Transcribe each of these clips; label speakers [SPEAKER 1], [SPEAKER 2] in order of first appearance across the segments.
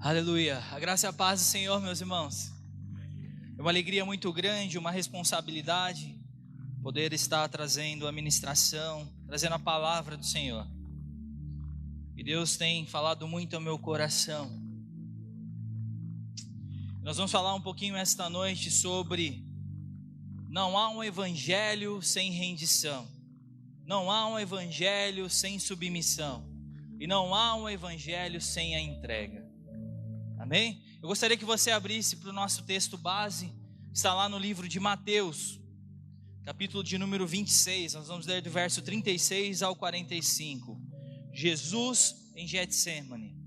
[SPEAKER 1] Aleluia, a graça e a paz do Senhor, meus irmãos. É uma alegria muito grande, uma responsabilidade poder estar trazendo a ministração, trazendo a palavra do Senhor. E Deus tem falado muito ao meu coração. Nós vamos falar um pouquinho esta noite sobre não há um evangelho sem rendição, não há um evangelho sem submissão e não há um evangelho sem a entrega. Amém? Eu gostaria que você abrisse para o nosso texto base, está lá no livro de Mateus, capítulo de número 26, nós vamos ler do verso 36 ao 45. Jesus em Getsêmani.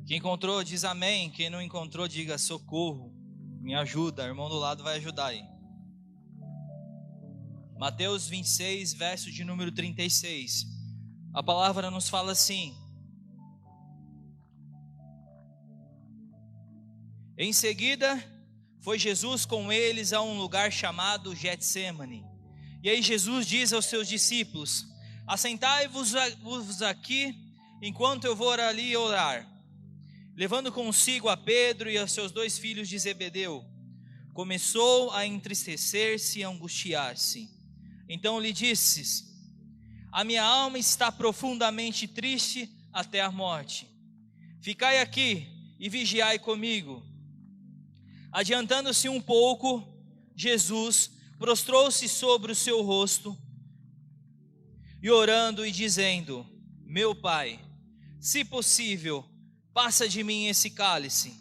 [SPEAKER 1] Quem encontrou diz amém, quem não encontrou diga socorro, me ajuda, o irmão do lado vai ajudar aí. Mateus 26, verso de número 36. A palavra nos fala assim: em seguida, foi Jesus com eles a um lugar chamado Getsêmani. E aí Jesus diz aos seus discípulos: assentai-vos aqui, enquanto eu vou ali orar. Levando consigo a Pedro e aos seus 2 filhos de Zebedeu, começou a entristecer-se e a angustiar-se. Então lhe disse: a minha alma está profundamente triste até a morte. Ficai aqui e vigiai comigo. Adiantando-se um pouco, Jesus prostrou-se sobre o seu rosto e orando e dizendo: meu Pai, se possível, passa de mim esse cálice.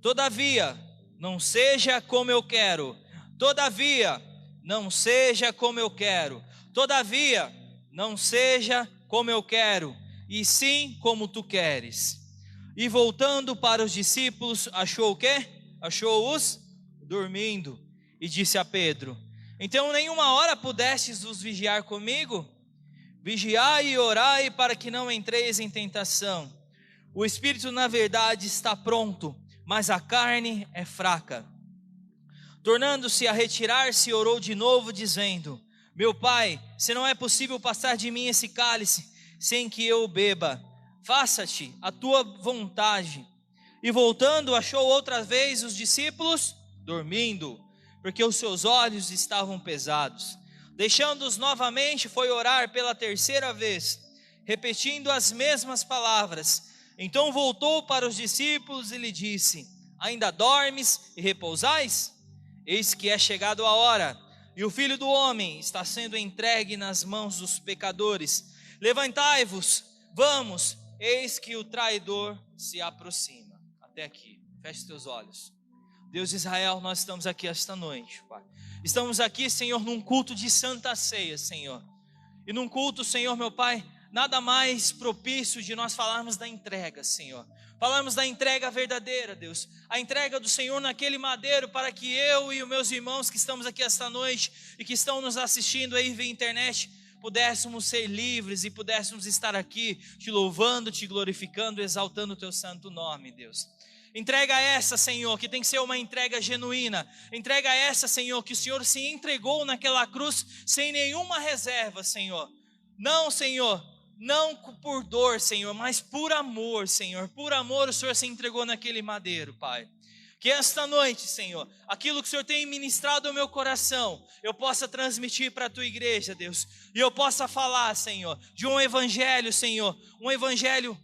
[SPEAKER 1] Todavia, não seja como eu quero. Todavia, não seja como eu quero. Todavia, não seja como eu quero, e sim como tu queres. E voltando para os discípulos, achou o quê? Achou-os dormindo. E disse a Pedro: então nenhuma hora pudestes vos vigiar comigo? Vigiai e orai para que não entreis em tentação. O espírito na verdade está pronto, mas a carne é fraca. Tornando-se a retirar-se, orou de novo, dizendo: meu Pai, se não é possível passar de mim esse cálice, sem que eu o beba, faça-te a tua vontade. E voltando, achou outra vez os discípulos dormindo, porque os seus olhos estavam pesados. Deixando-os novamente, foi orar pela 3ª vez, repetindo as mesmas palavras. Então voltou para os discípulos e lhe disse: ainda dormes e repousais? Eis que é chegado a hora, e o Filho do Homem está sendo entregue nas mãos dos pecadores. Levantai-vos, vamos, eis que o traidor se aproxima. Até aqui, feche os teus olhos. Deus de Israel, nós estamos aqui esta noite, Pai. Estamos aqui, Senhor, num culto de Santa Ceia, Senhor. E num culto, Senhor, meu Pai, nada mais propício de nós falarmos da entrega, Senhor. Falarmos da entrega verdadeira, Deus. A entrega do Senhor naquele madeiro, para que eu e os meus irmãos que estamos aqui esta noite e que estão nos assistindo aí via internet, pudéssemos ser livres e pudéssemos estar aqui te louvando, te glorificando, exaltando o teu santo nome, Deus. Entrega essa, Senhor, que tem que ser uma entrega genuína. Entrega essa, Senhor, que o Senhor se entregou naquela cruz sem nenhuma reserva, Senhor. Não, Senhor, não por dor, Senhor, mas por amor, Senhor. Por amor o Senhor se entregou naquele madeiro, Pai. Que esta noite, Senhor, aquilo que o Senhor tem ministrado ao meu coração, eu possa transmitir para a tua igreja, Deus. E eu possa falar, Senhor, de um evangelho, Senhor, um evangelho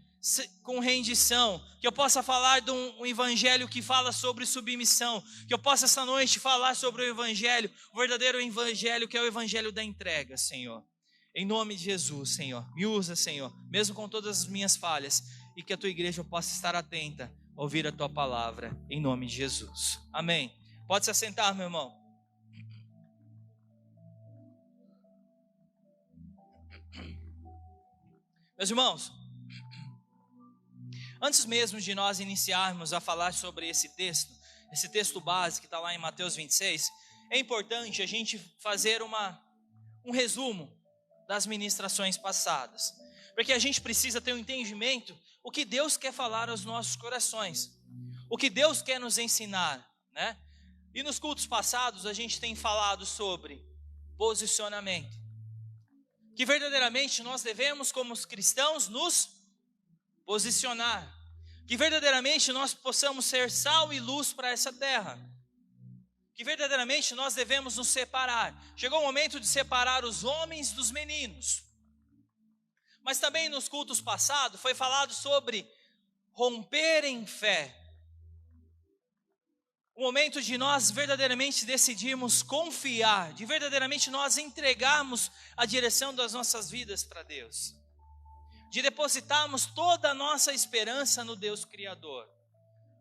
[SPEAKER 1] com rendição, que eu possa falar de um evangelho que fala sobre submissão, que eu possa essa noite falar sobre o evangelho, o verdadeiro evangelho, que é o evangelho da entrega, Senhor. Em nome de Jesus, Senhor, me usa, Senhor, mesmo com todas as minhas falhas, e que a tua igreja possa estar atenta a ouvir a tua palavra, em nome de Jesus, amém. Pode se assentar, meu irmão. Meus irmãos, antes mesmo de nós iniciarmos a falar sobre esse texto base que está lá em Mateus 26, é importante a gente fazer um resumo das ministrações passadas, porque a gente precisa ter um entendimento o que Deus quer falar aos nossos corações, o que Deus quer nos ensinar, né? E nos cultos passados a gente tem falado sobre posicionamento. Que verdadeiramente nós devemos, como cristãos, nos posicionar. Que verdadeiramente nós possamos ser sal e luz para essa terra. Que verdadeiramente nós devemos nos separar. Chegou o momento de separar os homens dos meninos. Mas também nos cultos passados foi falado sobre romper em fé. O momento de nós verdadeiramente decidirmos confiar, de verdadeiramente nós entregarmos a direção das nossas vidas para Deus. De depositarmos toda a nossa esperança no Deus Criador.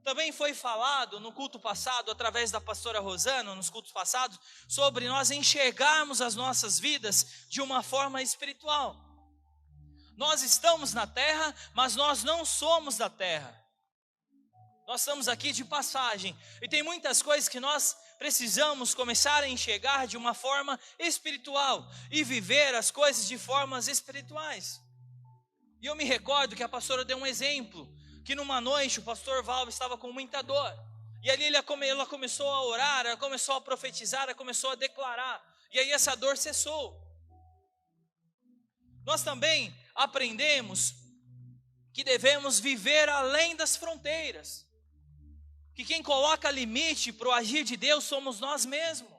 [SPEAKER 1] Também foi falado no culto passado, através da pastora Rosana, nos cultos passados, sobre nós enxergarmos as nossas vidas de uma forma espiritual. Nós estamos na terra, mas nós não somos da terra. Nós estamos aqui de passagem. E tem muitas coisas que nós precisamos começar a enxergar de uma forma espiritual. E viver as coisas de formas espirituais. E eu me recordo que a pastora deu um exemplo. Que numa noite o pastor Val estava com muita dor. E ali ela começou a orar, ela começou a profetizar, ela começou a declarar. E aí essa dor cessou. Nós também aprendemos que devemos viver além das fronteiras. Que quem coloca limite para o agir de Deus somos nós mesmos.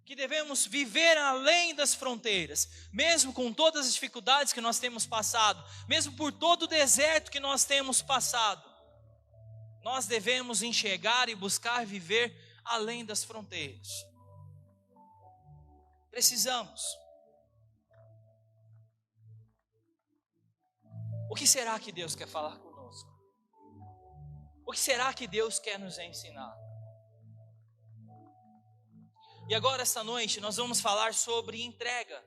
[SPEAKER 1] Que devemos viver além das fronteiras, mesmo com todas as dificuldades que nós temos passado, mesmo por todo o deserto que nós temos passado. Nós devemos enxergar e buscar viver além das fronteiras. Precisamos. O que será que Deus quer falar conosco? O que será que Deus quer nos ensinar? E agora esta noite nós vamos falar sobre entrega.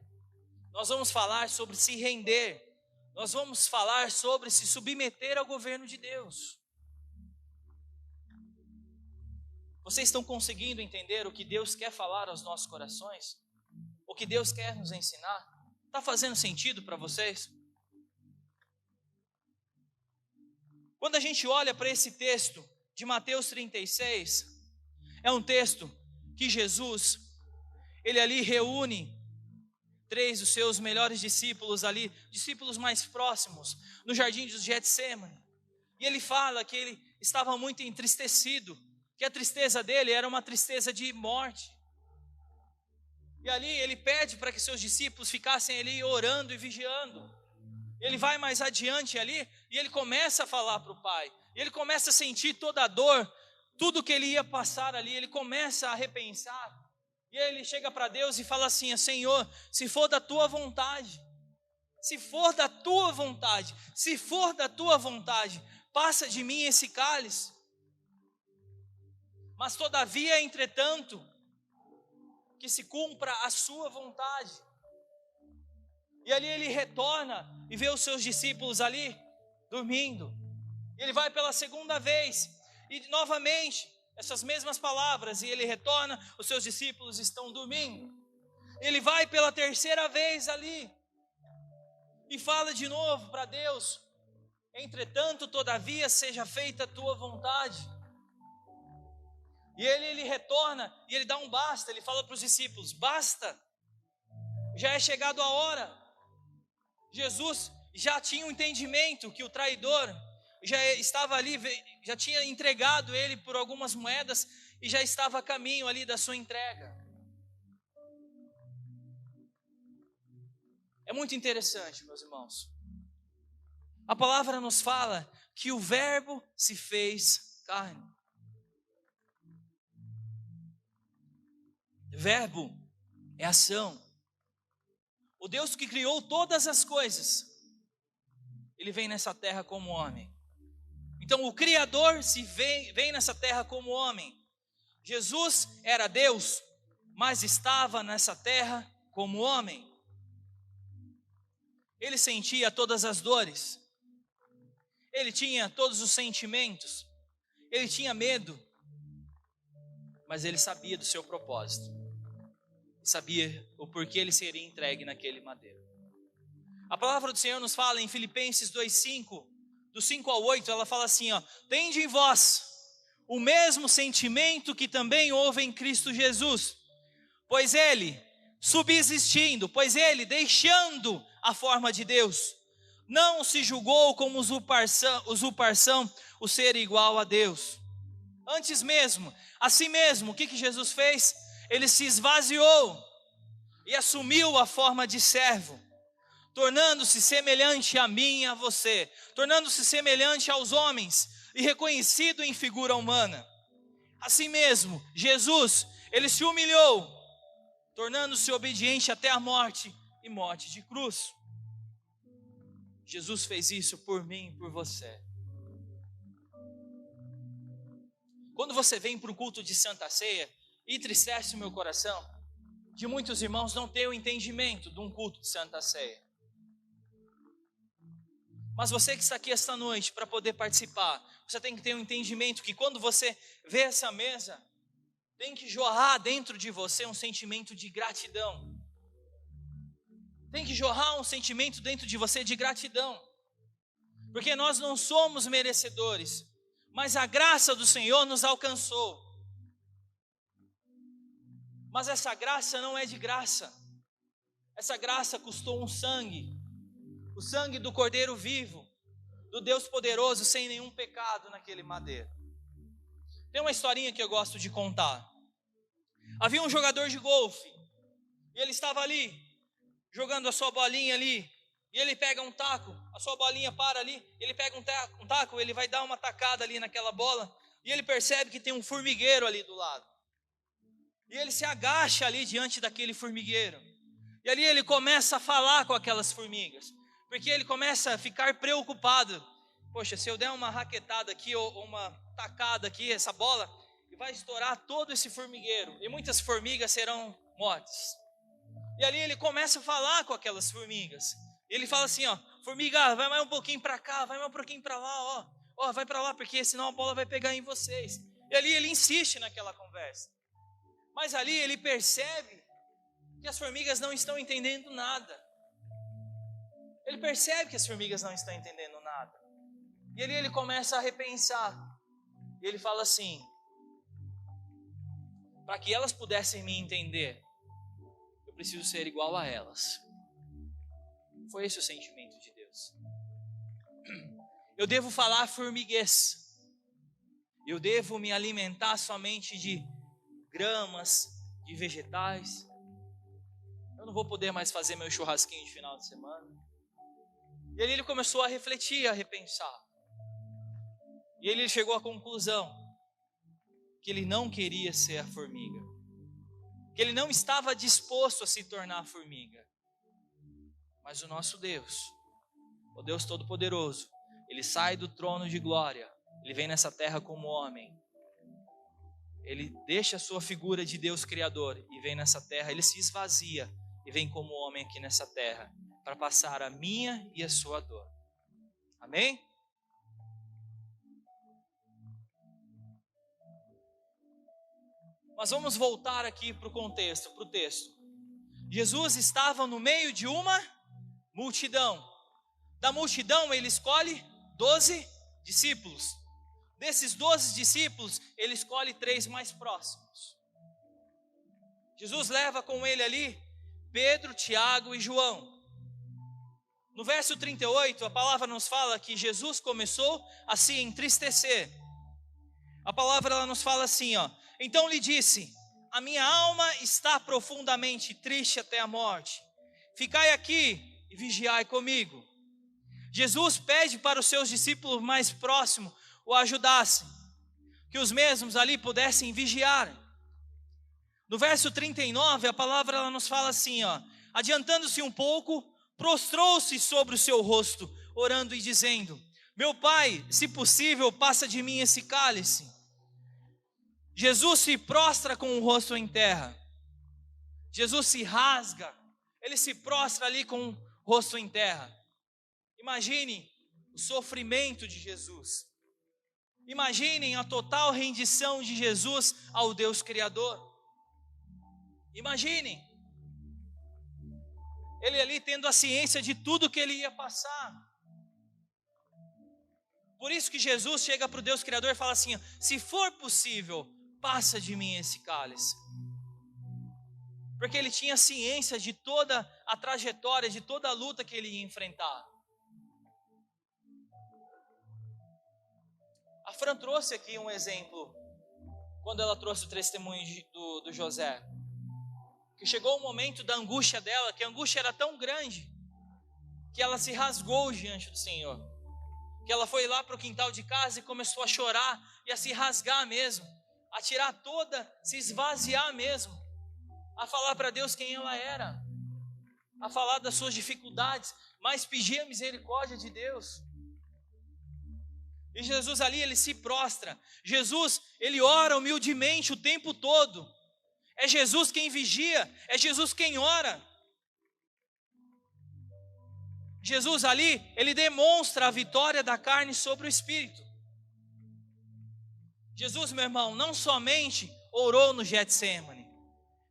[SPEAKER 1] Nós vamos falar sobre se render. Nós vamos falar sobre se submeter ao governo de Deus. Vocês estão conseguindo entender o que Deus quer falar aos nossos corações? O que Deus quer nos ensinar? Está fazendo sentido para vocês? Quando a gente olha para esse texto de Mateus 36, é um texto que Jesus, ele ali reúne 3 dos seus melhores discípulos ali, discípulos mais próximos, no jardim de Getsemane. E ele fala que ele estava muito entristecido, que a tristeza dele era uma tristeza de morte. E ali ele pede para que seus discípulos ficassem ali orando e vigiando. Ele vai mais adiante ali e ele começa a falar para o Pai. E ele começa a sentir toda a dor, tudo que ele ia passar ali, ele começa a repensar. E aí ele chega para Deus e fala assim: Senhor, se for da tua vontade, se for da tua vontade, se for da tua vontade, passa de mim esse cálice. Mas todavia, entretanto, que se cumpra a sua vontade. E ali ele retorna e vê os seus discípulos ali dormindo. Ele vai pela segunda vez e novamente essas mesmas palavras, e ele retorna, os seus discípulos estão dormindo. Ele vai pela terceira vez ali e fala de novo para Deus: entretanto, todavia, seja feita a tua vontade. E ele retorna e ele dá um basta, ele fala para os discípulos: basta, já é chegado a hora. Jesus já tinha um entendimento que o traidor já estava ali, já tinha entregado ele por algumas moedas e já estava a caminho ali da sua entrega. É muito interessante, meus irmãos. A palavra nos fala que o Verbo se fez carne. Verbo é ação. O Deus que criou todas as coisas, ele vem nessa terra como homem. Então o Criador vem nessa terra como homem. Jesus era Deus, mas estava nessa terra como homem. Ele sentia todas as dores. Ele tinha todos os sentimentos. Ele tinha medo. Mas ele sabia do seu propósito. Sabia o porquê ele seria entregue naquele madeiro. A palavra do Senhor nos fala em Filipenses 2:5, do 5 ao 8, ela fala assim: tende em vós o mesmo sentimento que também houve em Cristo Jesus, pois ele, subsistindo, pois ele, deixando a forma de Deus, não se julgou como usurpação o ser igual a Deus. Antes mesmo, assim mesmo, o que Jesus fez? Ele se esvaziou e assumiu a forma de servo, tornando-se semelhante a mim e a você, tornando-se semelhante aos homens e reconhecido em figura humana. Assim mesmo, Jesus, ele se humilhou, tornando-se obediente até a morte e morte de cruz. Jesus fez isso por mim e por você. Quando você vem para o culto de Santa Ceia, entristece o meu coração de muitos irmãos não ter o entendimento de um culto de Santa Ceia. Mas você que está aqui esta noite para poder participar, você tem que ter um entendimento que quando você vê essa mesa, tem que jorrar dentro de você um sentimento de gratidão. Tem que jorrar um sentimento dentro de você de gratidão. Porque nós não somos merecedores, mas a graça do Senhor nos alcançou. Mas essa graça não é de graça. Essa graça custou um sangue. O sangue do Cordeiro vivo, do Deus poderoso, sem nenhum pecado naquele madeiro. Tem uma historinha que eu gosto de contar. Havia um jogador de golfe, e ele estava ali, jogando a sua bolinha ali, e ele pega um taco, a sua bolinha para ali, ele pega um taco, ele vai dar uma tacada ali naquela bola, e ele percebe que tem um formigueiro ali do lado. E ele se agacha ali diante daquele formigueiro, e ali ele começa a falar com aquelas formigas, porque ele começa a ficar preocupado. Poxa, se eu der uma raquetada aqui ou uma tacada aqui, essa bola, vai estourar todo esse formigueiro, e muitas formigas serão mortas. E ali ele começa a falar com aquelas formigas. Ele fala assim, ó, formiga, vai mais um pouquinho para cá, vai mais um pouquinho para lá, ó, vai para lá, porque senão a bola vai pegar em vocês. E ali ele insiste naquela conversa. Mas ali ele percebe que as formigas não estão entendendo nada. Ele percebe que as formigas não estão entendendo nada. E ali ele começa a repensar. E ele fala assim, para que elas pudessem me entender, eu preciso ser igual a elas. Foi esse o sentimento de Deus. Eu devo falar formiguês. Eu devo me alimentar somente de gramas, de vegetais. Eu não vou poder mais fazer meu churrasquinho de final de semana. E ali ele começou a refletir, a repensar. E ele chegou à conclusão que ele não queria ser a formiga, que ele não estava disposto a se tornar a formiga. Mas o nosso Deus, o Deus Todo-Poderoso, ele sai do trono de glória, ele vem nessa terra como homem, ele deixa a sua figura de Deus Criador e vem nessa terra, ele se esvazia e vem como homem aqui nessa terra, para passar a minha e a sua dor. Amém? Mas vamos voltar aqui para o contexto, para o texto. Jesus estava no meio de uma multidão. Da multidão ele escolhe 12 discípulos. Desses 12 discípulos, ele escolhe 3 mais próximos. Jesus leva com ele ali Pedro, Tiago e João. No verso 38, a palavra nos fala que Jesus começou a se entristecer. A palavra ela nos fala assim, ó. Então lhe disse, a minha alma está profundamente triste até a morte. Ficai aqui e vigiai comigo. Jesus pede para os seus discípulos mais próximos o ajudassem, que os mesmos ali pudessem vigiar. No verso 39, a palavra ela nos fala assim, ó. Adiantando-se um pouco, prostrou-se sobre o seu rosto, orando e dizendo, meu Pai, se possível, passa de mim esse cálice. Jesus se prostra com o rosto em terra. Jesus se rasga, ele se prostra ali com o rosto em terra. Imagine o sofrimento de Jesus. Imaginem a total rendição de Jesus ao Deus Criador. Imaginem ele ali tendo a ciência de tudo que ele ia passar. Por isso que Jesus chega para o Deus Criador e fala assim, se for possível, passa de mim esse cálice. porque ele tinha ciência de toda a trajetória, de toda a luta que ele ia enfrentar. A Fran trouxe aqui um exemplo, quando ela trouxe o testemunho do José, que chegou o momento da angústia dela, que a angústia era tão grande, que ela se rasgou diante do Senhor, que ela foi lá para o quintal de casa e começou a chorar, e a se rasgar mesmo, a tirar toda, se esvaziar mesmo, a falar para Deus quem ela era, a falar das suas dificuldades, mas pedir a misericórdia de Deus. E Jesus ali, ele se prostra. Jesus, ele ora humildemente o tempo todo. É Jesus quem vigia, é Jesus quem ora. Jesus ali, ele demonstra a vitória da carne sobre o espírito. Jesus, meu irmão, não somente orou no Getsêmani.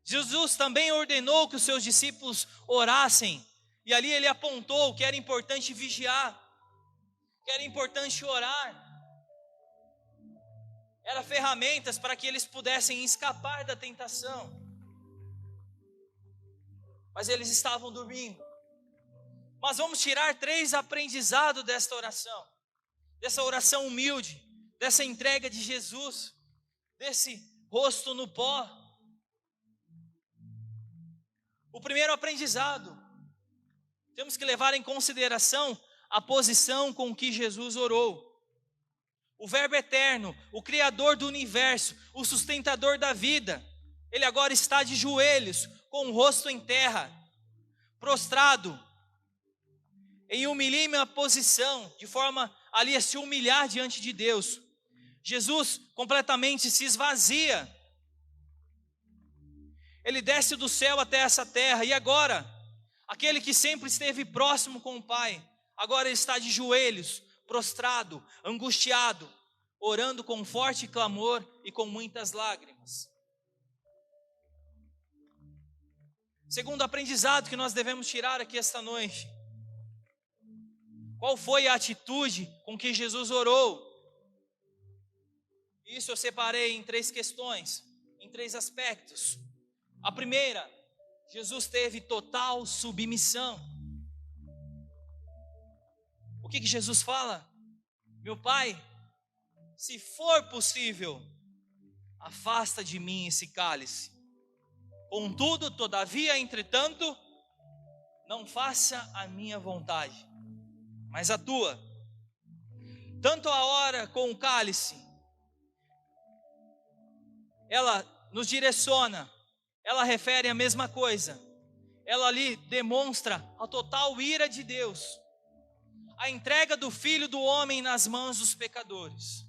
[SPEAKER 1] Jesus também ordenou que os seus discípulos orassem. E ali ele apontou que era importante vigiar, que era importante orar. Eram ferramentas para que eles pudessem escapar da tentação. Mas eles estavam dormindo. Mas vamos tirar 3 aprendizados desta oração humilde, dessa entrega de Jesus, desse rosto no pó. O primeiro aprendizado, temos que levar em consideração a posição com que Jesus orou. O Verbo eterno, o Criador do universo, o sustentador da vida, ele agora está de joelhos, com o rosto em terra, prostrado, em humilhada posição, de forma ali a se humilhar diante de Deus. Jesus completamente se esvazia. Ele desce do céu até essa terra, e agora, aquele que sempre esteve próximo com o Pai, agora ele está de joelhos, prostrado, angustiado, orando com forte clamor e com muitas lágrimas. Segundo aprendizado que nós devemos tirar aqui esta noite: qual foi a atitude com que Jesus orou? Isso eu separei em 3 questões, em 3 aspectos. A primeira, Jesus teve total submissão. O que Jesus fala? Meu Pai, se for possível, afasta de mim esse cálice. Contudo, todavia, entretanto, não faça a minha vontade, mas a tua. Tanto a hora com o cálice, ela nos direciona, ela refere a mesma coisa. Ela ali demonstra a total ira de Deus, a entrega do Filho do Homem nas mãos dos pecadores.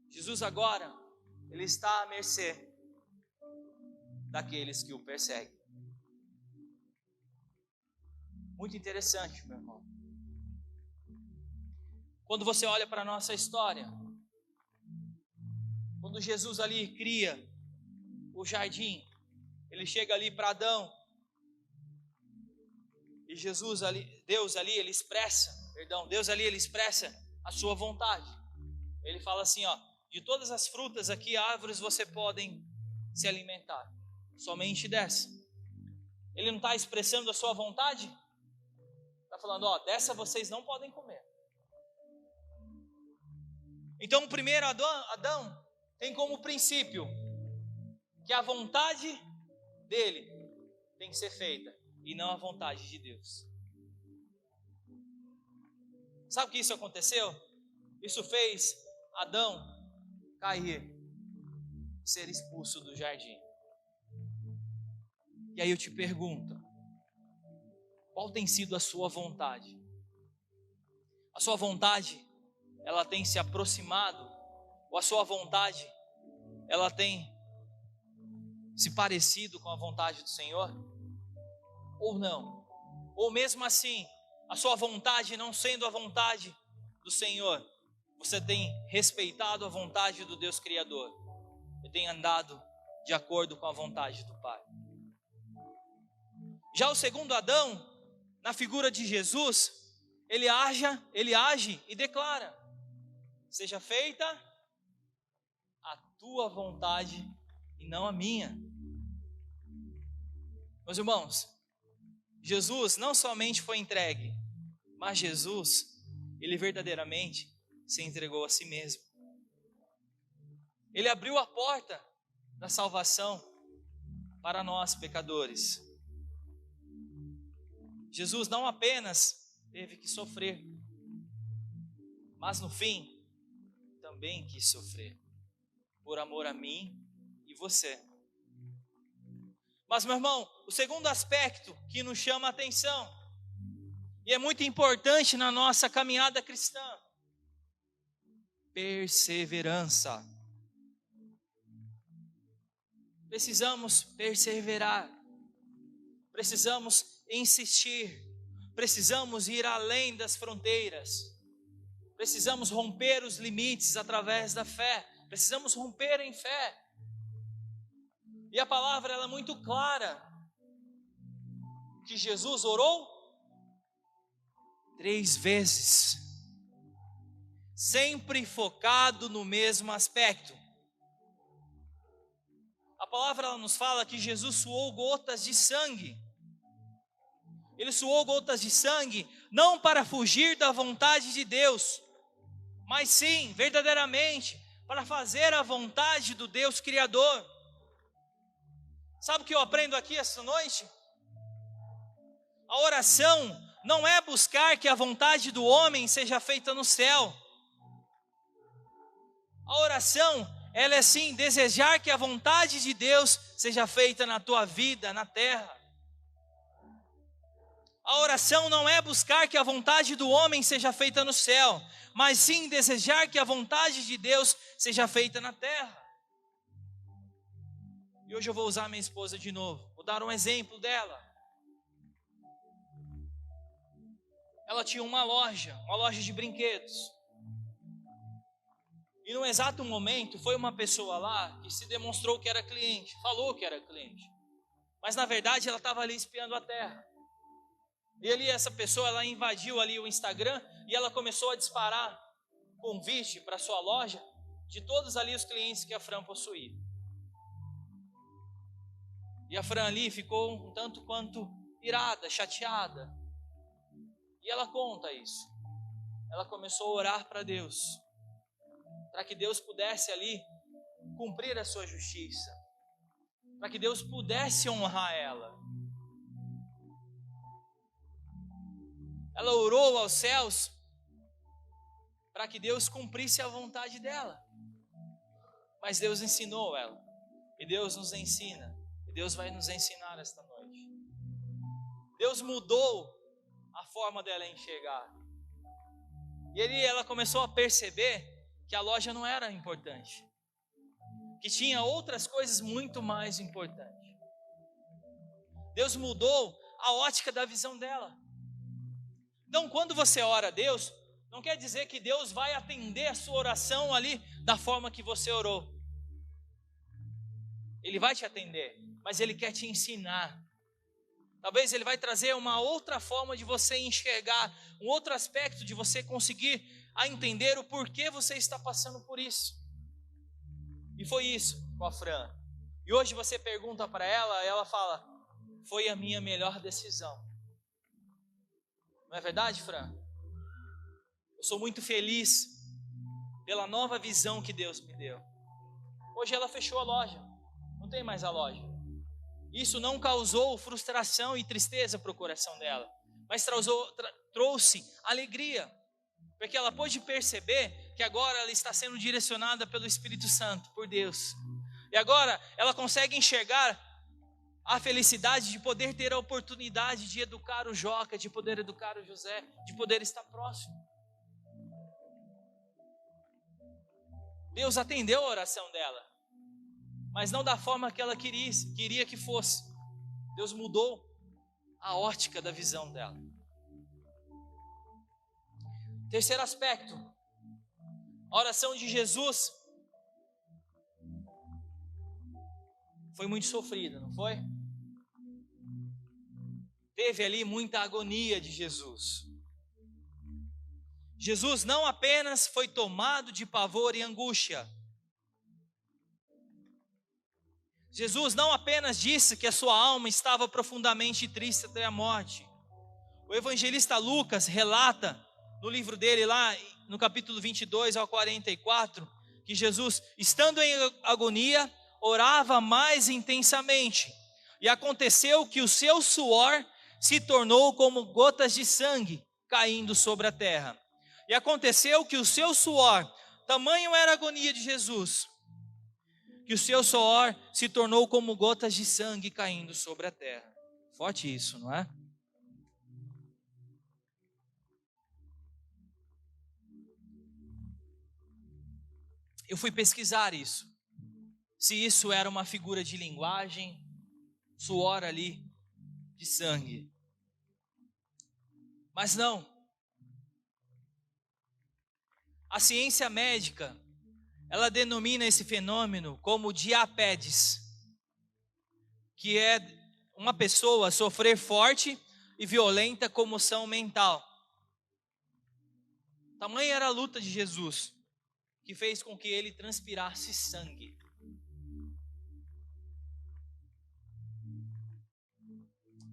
[SPEAKER 1] Jesus agora, ele está à mercê daqueles que o perseguem. Muito interessante, meu irmão. Quando você olha para a nossa história, quando Jesus ali cria o jardim, ele chega ali para Adão, e Deus ali ele expressa a sua vontade. Ele fala assim, ó: de todas as frutas aqui, árvores, você podem se alimentar, somente dessa. Ele não está expressando a sua vontade? Está falando, ó, dessa vocês não podem comer. Então o primeiro Adão tem como princípio que a vontade dele tem que ser feita, e não a vontade de Deus. Sabe o que isso aconteceu? Isso fez Adão cair, ser expulso do jardim. E aí eu te pergunto, qual tem sido a sua vontade? A sua vontade, ela tem se aproximado? Ou a sua vontade, ela tem se parecido com a vontade do Senhor? Ou não? Ou mesmo assim, a sua vontade não sendo a vontade do Senhor, você tem respeitado a vontade do Deus Criador e tem andado de acordo com a vontade do Pai? Já o segundo Adão, na figura de Jesus, ele age e declara: seja feita a tua vontade e não a minha. Meus irmãos, Jesus não somente foi entregue, mas Jesus, ele verdadeiramente se entregou a si mesmo. Ele abriu a porta da salvação para nós, pecadores. Jesus não apenas teve que sofrer, mas no fim, também quis sofrer, por amor a mim e você. Mas, meu irmão, o segundo aspecto que nos chama a atenção, e é muito importante na nossa caminhada cristã, perseverança. Precisamos perseverar, precisamos insistir, precisamos ir além das fronteiras, precisamos romper os limites através da fé, precisamos romper em fé. E a palavra ela é muito clara, que Jesus orou 3 vezes, sempre focado no mesmo aspecto. A palavra ela nos fala que Jesus suou gotas de sangue. Ele suou gotas de sangue não para fugir da vontade de Deus, mas sim, verdadeiramente, para fazer a vontade do Deus Criador. Sabe o que eu aprendo aqui essa noite? A oração não é buscar que a vontade do homem seja feita no céu. A oração, ela é sim desejar que a vontade de Deus seja feita na tua vida, na terra. A oração não é buscar que a vontade do homem seja feita no céu, mas sim desejar que a vontade de Deus seja feita na terra. E hoje eu vou usar minha esposa de novo, vou dar um exemplo dela. Ela tinha uma loja de brinquedos. E no exato momento foi uma pessoa lá que se demonstrou que era cliente, falou que era cliente. Mas na verdade ela estava ali espiando a terra. E ali essa pessoa, ela invadiu ali o Instagram e ela começou a disparar convite para sua loja de todos ali os clientes que a Fran possuía. E a Fran ali ficou um tanto quanto irada, chateada. E ela conta isso. Ela começou a orar para Deus, para que Deus pudesse ali cumprir a sua justiça, para que Deus pudesse honrar ela. Ela orou aos céus para que Deus cumprisse a vontade dela. Mas Deus ensinou ela, e Deus nos ensina, e Deus vai nos ensinar esta noite. Deus mudou a forma dela enxergar. E ali ela começou a perceber que a loja não era importante, que tinha outras coisas muito mais importantes. Deus mudou a ótica da visão dela. Então, quando você ora a Deus, não quer dizer que Deus vai atender a sua oração ali da forma que você orou. Ele vai te atender, mas Ele quer te ensinar. Talvez Ele vai trazer uma outra forma de você enxergar, um outro aspecto de você conseguir a entender o porquê você está passando por isso. E foi isso com a Fran. E hoje você pergunta para ela, ela fala, foi a minha melhor decisão. Não é verdade, Fran? Eu sou muito feliz pela nova visão que Deus me deu. Hoje ela fechou a loja, não tem mais a loja. Isso não causou frustração e tristeza para o coração dela, mas trouxe alegria, porque ela pôde perceber que agora ela está sendo direcionada pelo Espírito Santo, por Deus. E agora ela consegue enxergar a felicidade de poder ter a oportunidade de educar o Joca, de poder educar o José, de poder estar próximo. Deus atendeu a oração dela, mas não da forma que ela queria que fosse. Deus mudou a ótica da visão dela. Terceiro aspecto, a oração de Jesus foi muito sofrida, não foi? Teve ali muita agonia de Jesus. Jesus não apenas foi tomado de pavor e angústia. Jesus não apenas disse que a sua alma estava profundamente triste até a morte. O evangelista Lucas relata no livro dele lá no capítulo 22 ao 44, que Jesus, estando em agonia, orava mais intensamente. E aconteceu que o seu suor se tornou como gotas de sangue caindo sobre a terra. E aconteceu que o seu suor, tamanho era a agonia de Jesus, que o seu suor se tornou como gotas de sangue caindo sobre a terra. Forte isso, não é? Eu fui pesquisar isso, se isso era uma figura de linguagem, suor ali de sangue. Mas não. A ciência médica, ela denomina esse fenômeno como diapetes, que é uma pessoa sofrer forte e violenta comoção mental. Tamanha era a luta de Jesus, que fez com que ele transpirasse sangue.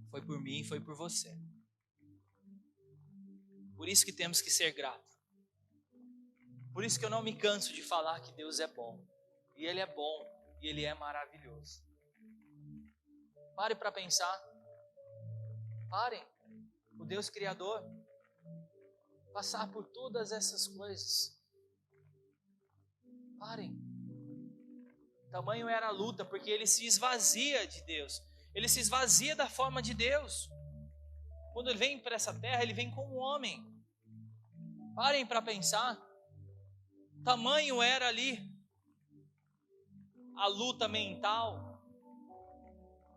[SPEAKER 1] Foi por mim, foi por você. Por isso que temos que ser gratos. Por isso que eu não me canso de falar que Deus é bom. E Ele é bom, e Ele é maravilhoso. Pare para pensar. Parem. O Deus Criador passar por todas essas coisas. Parem. Tamanho era a luta, porque Ele se esvazia de Deus. Ele se esvazia da forma de Deus. Quando Ele vem para essa terra, Ele vem como homem. Parem para pensar. Tamanho era ali a luta mental,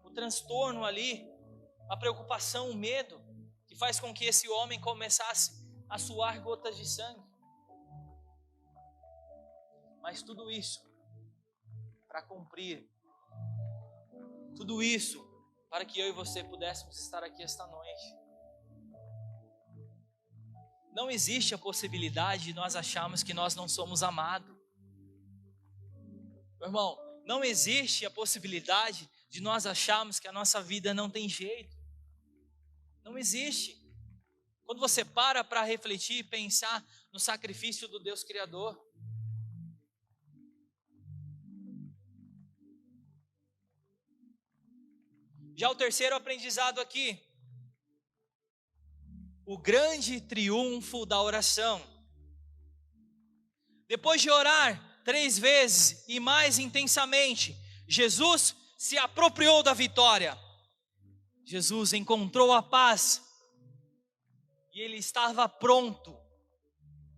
[SPEAKER 1] o transtorno ali, a preocupação, o medo, que faz com que esse homem começasse a suar gotas de sangue. Mas tudo isso para cumprir, tudo isso para que eu e você pudéssemos estar aqui esta noite. Não existe a possibilidade de nós acharmos que nós não somos amados. Meu irmão, não existe a possibilidade de nós acharmos que a nossa vida não tem jeito. Não existe. Quando você para refletir e pensar no sacrifício do Deus Criador. Já o terceiro aprendizado aqui. O grande triunfo da oração. Depois de orar 3 vezes e mais intensamente, Jesus se apropriou da vitória. Jesus encontrou a paz e ele estava pronto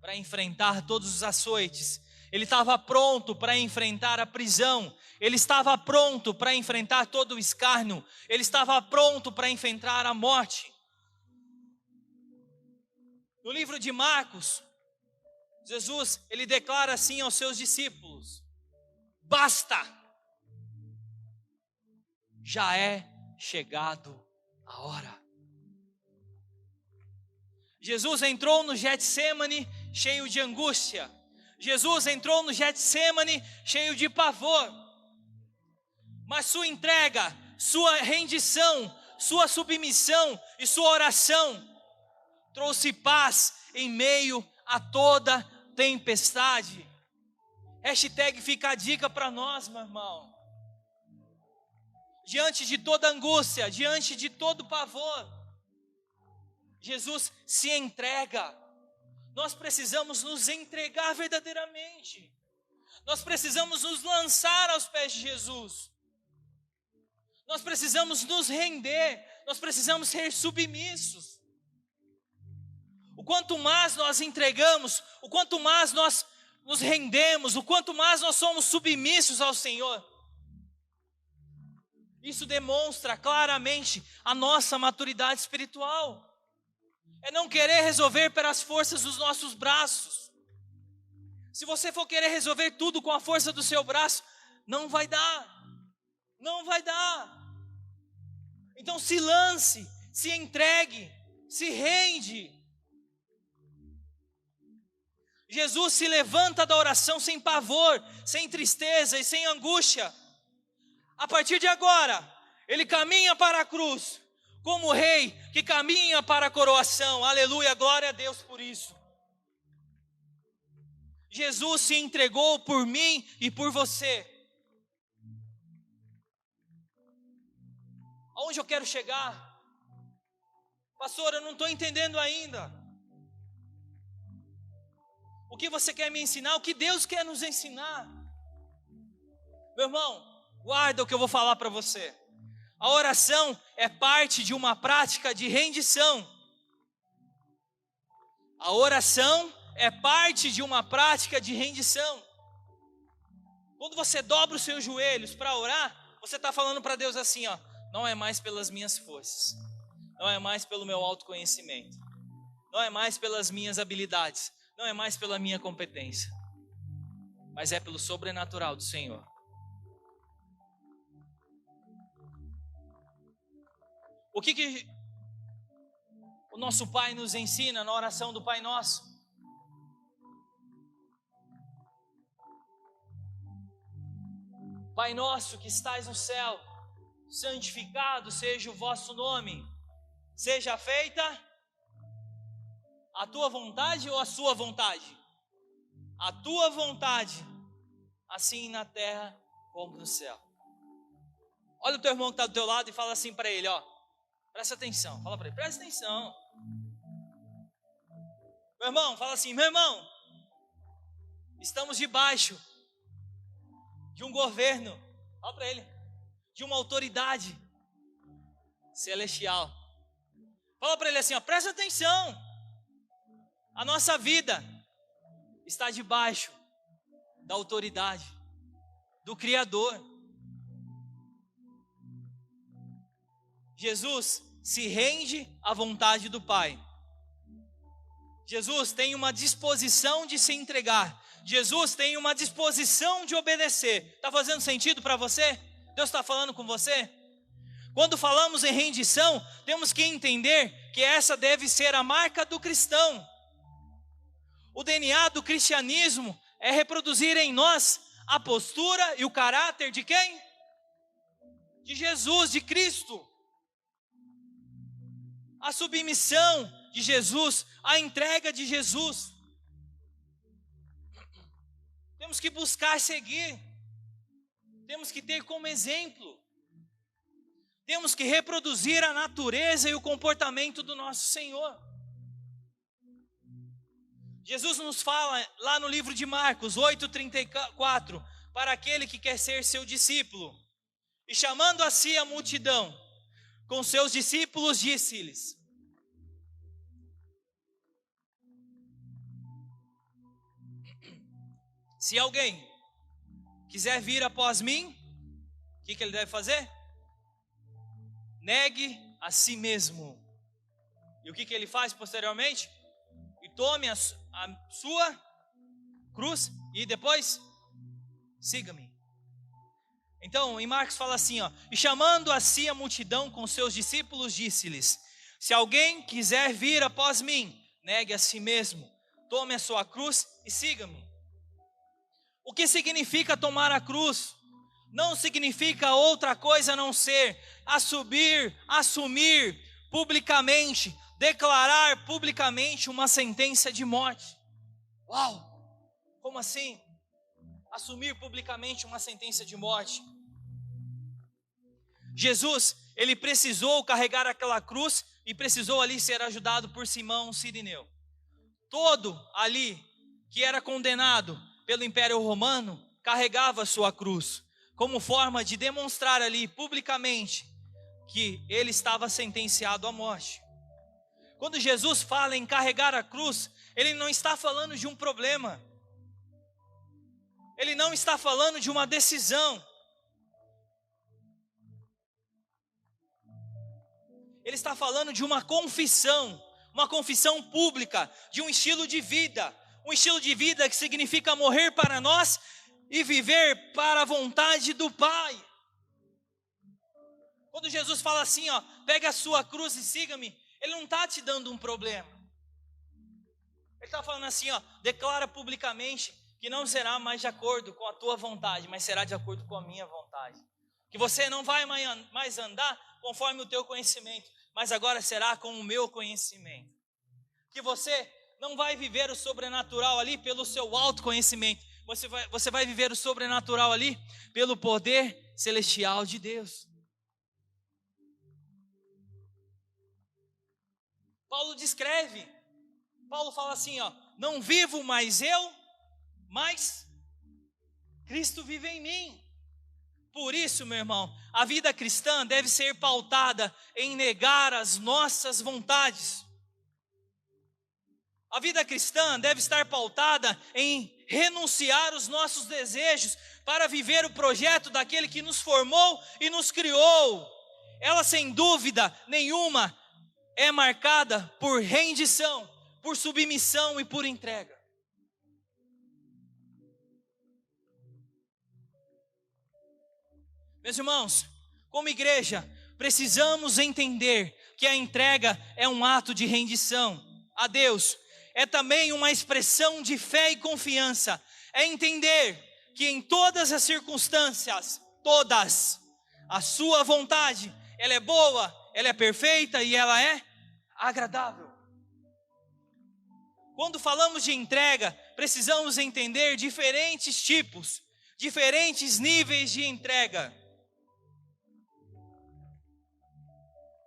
[SPEAKER 1] para enfrentar todos os açoites. Ele estava pronto para enfrentar a prisão. Ele estava pronto para enfrentar todo o escárnio. Ele estava pronto para enfrentar a morte. No livro de Marcos, Jesus, ele declara assim aos seus discípulos: basta, já é chegado a hora. Jesus entrou no Getsemane cheio de angústia. Jesus entrou no Getsemane cheio de pavor. Mas sua entrega, sua rendição, sua submissão e sua oração trouxe paz em meio a toda tempestade. Hashtag fica a dica para nós, meu irmão. Diante de toda angústia, diante de todo pavor, Jesus se entrega. Nós precisamos nos entregar verdadeiramente. Nós precisamos nos lançar aos pés de Jesus. Nós precisamos nos render. Nós precisamos ser submissos. O quanto mais nós entregamos, o quanto mais nós nos rendemos, o quanto mais nós somos submissos ao Senhor, isso demonstra claramente a nossa maturidade espiritual. É não querer resolver pelas forças dos nossos braços. Se você for querer resolver tudo com a força do seu braço, não vai dar. Não vai dar. Então se lance, se entregue, se rende. Jesus se levanta da oração sem pavor, sem tristeza e sem angústia. A partir de agora, ele caminha para a cruz, como rei que caminha para a coroação. Aleluia, glória a Deus por isso. Jesus se entregou por mim e por você. Aonde eu quero chegar? Pastor, eu não estou entendendo ainda. O que você quer me ensinar? O que Deus quer nos ensinar? Meu irmão, guarda o que eu vou falar para você. A oração é parte de uma prática de rendição. A oração é parte de uma prática de rendição. Quando você dobra os seus joelhos para orar, você está falando para Deus assim, ó, não é mais pelas minhas forças, não é mais pelo meu autoconhecimento, não é mais pelas minhas habilidades, não é mais pela minha competência, mas é pelo sobrenatural do Senhor. O que o nosso Pai nos ensina na oração do Pai Nosso? Pai nosso que estais no céu, santificado seja o vosso nome. Seja feita a tua vontade ou a sua vontade? A tua vontade, assim na terra como no céu. Olha o teu irmão que está do teu lado e fala assim para ele, ó. Presta atenção, fala para ele, presta atenção. Meu irmão, fala assim, meu irmão, estamos debaixo de um governo, fala para ele, de uma autoridade celestial. Fala para ele assim, ó, presta atenção. A nossa vida está debaixo da autoridade do Criador. Jesus se rende à vontade do Pai. Jesus tem uma disposição de se entregar. Jesus tem uma disposição de obedecer. Está fazendo sentido para você? Deus está falando com você? Quando falamos em rendição, temos que entender que essa deve ser a marca do cristão. O DNA do cristianismo é reproduzir em nós a postura e o caráter de quem? De Jesus, de Cristo. A submissão de Jesus, a entrega de Jesus. Temos que buscar seguir. Temos que ter como exemplo. Temos que reproduzir a natureza e o comportamento do nosso Senhor. Jesus nos fala lá no livro de Marcos 8:34, para aquele que quer ser seu discípulo. E chamando a si a multidão, com seus discípulos disse-lhes: se alguém quiser vir após mim, o que ele deve fazer? Negue a si mesmo. E o que ele faz posteriormente? E tome a sua cruz e depois siga-me. Então, em Marcos fala assim, ó, e chamando a si a multidão com seus discípulos, disse-lhes: se alguém quiser vir após mim, negue a si mesmo, tome a sua cruz e siga-me. O que significa tomar a cruz? Não significa outra coisa a não ser assumir publicamente, declarar publicamente uma sentença de morte. Uau! Como assim? Assumir publicamente uma sentença de morte. Jesus, ele precisou carregar aquela cruz e precisou ali ser ajudado por Simão Cirineu. Todo ali que era condenado pelo Império Romano carregava sua cruz, como forma de demonstrar ali publicamente que ele estava sentenciado à morte. Quando Jesus fala em carregar a cruz, ele não está falando de um problema. Ele não está falando de uma decisão. Ele está falando de uma confissão pública, de um estilo de vida. Um estilo de vida que significa morrer para nós e viver para a vontade do Pai. Quando Jesus fala assim, ó, pega a sua cruz e siga-me, ele não está te dando um problema. Ele está falando assim, ó, declara publicamente que não será mais de acordo com a tua vontade, mas será de acordo com a minha vontade. O que você não vai mais andar conforme o teu conhecimento, mas agora será com o meu conhecimento. Que você não vai viver o sobrenatural ali pelo seu autoconhecimento, você vai viver o sobrenatural ali pelo poder celestial de Deus. Paulo fala assim, não vivo mais eu, mas Cristo vive em mim. Por isso, meu irmão, a vida cristã deve ser pautada em negar as nossas vontades. A vida cristã deve estar pautada em renunciar os nossos desejos para viver o projeto daquele que nos formou e nos criou. Ela, sem dúvida nenhuma, é marcada por rendição, por submissão e por entrega. Meus irmãos, como igreja, precisamos entender que a entrega é um ato de rendição a Deus. É também uma expressão de fé e confiança. É entender que em todas as circunstâncias, todas, a sua vontade, ela é boa, ela é perfeita e ela é agradável. Quando falamos de entrega, precisamos entender diferentes tipos, diferentes níveis de entrega.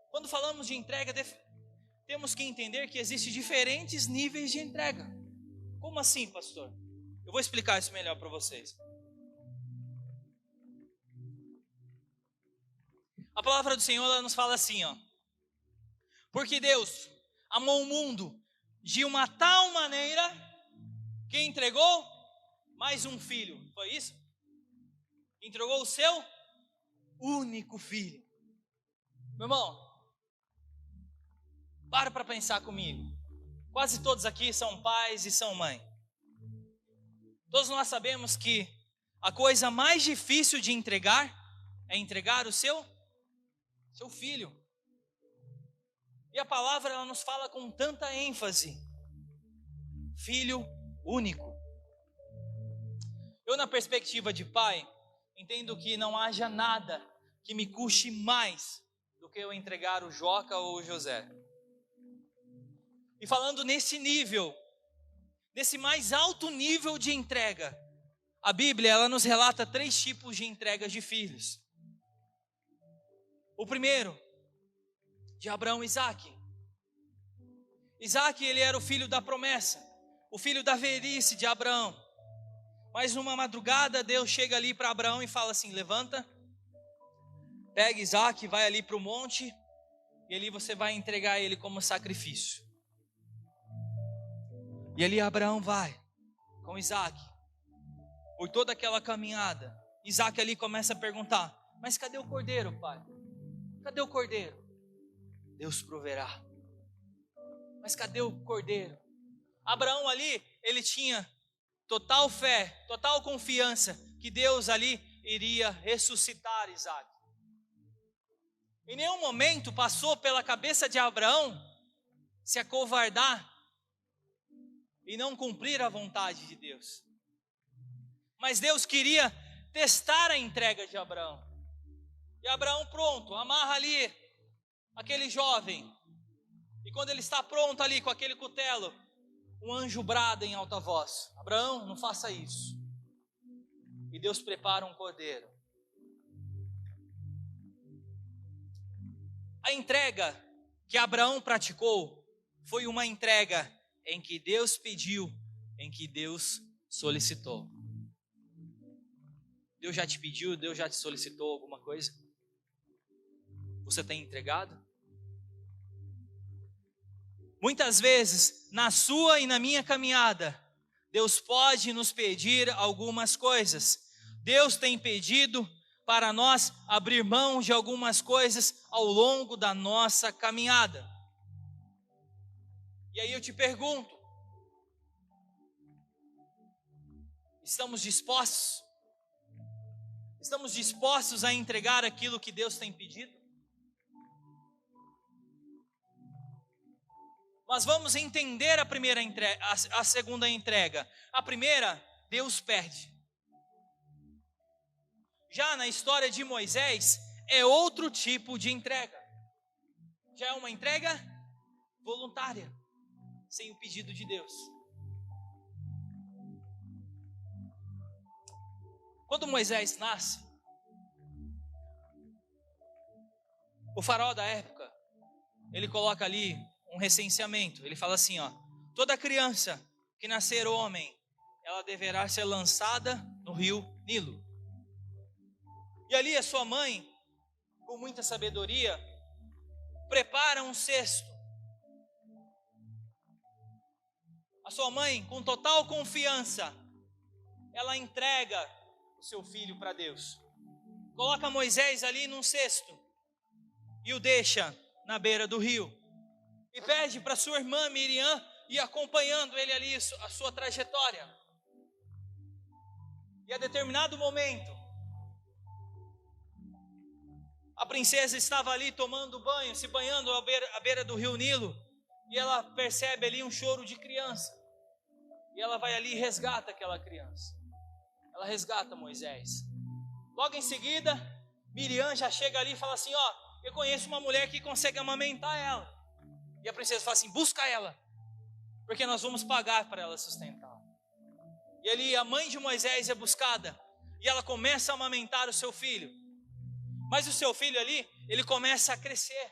[SPEAKER 1] Quando falamos de entrega, temos que entender que existem diferentes níveis de entrega. Como assim, pastor? Eu vou explicar isso melhor para vocês. A palavra do Senhor, ela nos fala assim, porque Deus amou o mundo de uma tal maneira que entregou mais um filho. Foi isso? Entregou o seu único filho. Meu irmão, para pensar comigo. Quase todos aqui são pais e são mães. Todos nós sabemos que a coisa mais difícil de entregar é entregar o seu filho. E a palavra, ela nos fala com tanta ênfase: filho único. Eu, na perspectiva de pai, entendo que não haja nada que me custe mais do que eu entregar o Joca ou o José. E falando nesse nível, nesse mais alto nível de entrega, a Bíblia, ela nos relata 3 tipos de entregas de filhos. O primeiro, de Abraão e Isaque. Isaque, ele era o filho da promessa, o filho da velhice de Abraão. Mas numa madrugada, Deus chega ali para Abraão e fala assim: levanta, pega Isaque, vai ali para o monte, e ali você vai entregar ele como sacrifício. E ali Abraão vai com Isaque, por toda aquela caminhada. Isaque ali começa a perguntar: mas cadê o cordeiro, pai? Cadê o cordeiro? Deus proverá. Mas cadê o cordeiro? Abraão ali, ele tinha total fé, total confiança que Deus ali iria ressuscitar Isaque. Em nenhum momento passou pela cabeça de Abraão se acovardar e não cumprir a vontade de Deus. Mas Deus queria testar a entrega de Abraão. E Abraão, pronto, amarra ali aquele jovem. E quando ele está pronto ali com aquele cutelo, um anjo brada em alta voz: Abraão, não faça isso. E Deus prepara um cordeiro. A entrega que Abraão praticou foi uma entrega em que Deus pediu, em que Deus solicitou. Deus já te pediu, Deus já te solicitou alguma coisa? Você tem entregado? Muitas vezes, na sua e na minha caminhada, Deus pode nos pedir algumas coisas. Deus tem pedido para nós abrir mão de algumas coisas ao longo da nossa caminhada. E aí eu te pergunto: estamos dispostos? Estamos dispostos a entregar aquilo que Deus tem pedido? Mas vamos entender a segunda entrega. A primeira, Deus pede. Já na história de Moisés, é outro tipo de entrega. Já é uma entrega voluntária, sem o pedido de Deus. Quando Moisés nasce, o faraó da época, ele coloca ali um recenseamento. Ele fala assim, ó: toda criança que nascer homem, ela deverá ser lançada no rio Nilo. E ali a sua mãe, com muita sabedoria, prepara um cesto. A sua mãe, com total confiança, ela entrega o seu filho para Deus. Coloca Moisés ali num cesto e o deixa na beira do rio. E pede para sua irmã Miriam ir acompanhando ele ali, a sua trajetória. E a determinado momento, a princesa estava ali tomando banho, se banhando à beira do rio Nilo. E ela percebe ali um choro de criança. E ela vai ali e resgata aquela criança. Ela resgata Moisés. Logo em seguida, Miriam já chega ali e fala assim, ó: eu conheço uma mulher que consegue amamentar ela. E a princesa fala assim: busca ela, porque nós vamos pagar para ela sustentar. E ali a mãe de Moisés é buscada. E ela começa a amamentar o seu filho. Mas o seu filho ali, ele começa a crescer.